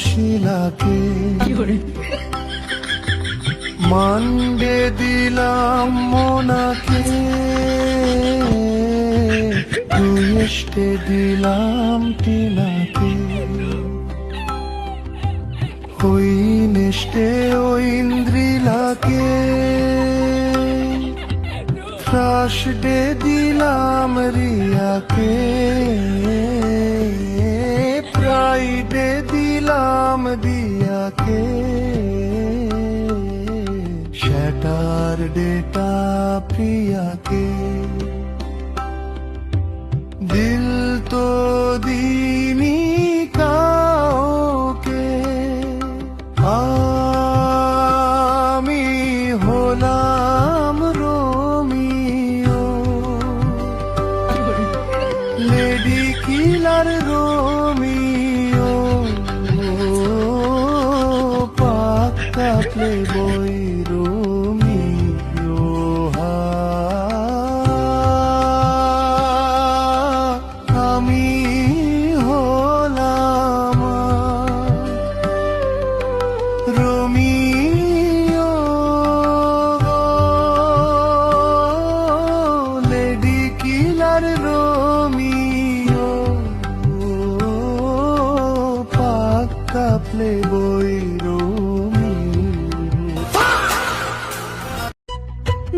শিলাকে Monday দিলাম মোনাকে তুইষ্টে দিলাম টিনাকে ওই নেষ্টে ঐন্দ্রিলাকে ফ্রাসডে দিলাম রিয়াকে ফ্রাইডে দিলাম দিয়াকে স্যাটারডেটা প্রিয়াকে দিল তো দিনি কাউকে আমি হলাম রোমিও লেডি কিলার রোমিও পাক্কা প্লেবয় রোমিও আমি হলাম রোমিও লেডি কিলার রোমিও পাক্কা প্লেবয়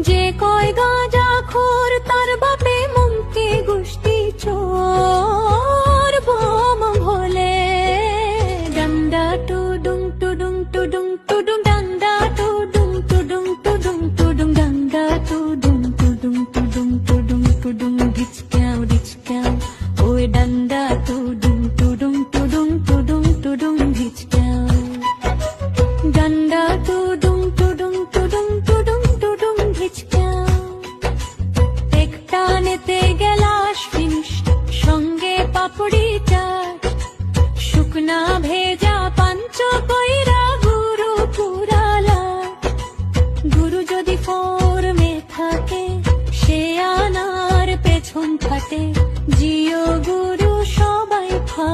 যে কয় গাঁজা খোর তার বাপে মুমকি গোষ্ঠী চোর বম ভোলে ডান্ডা টুডুং টুডুং টুডুং টুডুং ডান্ডা টুডুং টুডুং টুডুং টুডুং ডান্ডা টুডুং টুডুং টুডুং টুডুং টুডুং ঢিচক্যাও ওই ডান্ডা টুডুং টুডুং টুডুং টুডুং টুডুং ঢিচক্যাও ডান্ডা টুডুং টুডুং টুডুং টুডুং টুডুং ঢিচক্যাও টানেতে গেলাস ফিনিশ সঙ্গে পাপড়ি চাট শুকনা ভেজা পাঞ্চ কইরা গুরু পুরালা গুরু যদি ফর্মে থাকে সে আনার পেছন খাটে জিও গুরু সবাই খা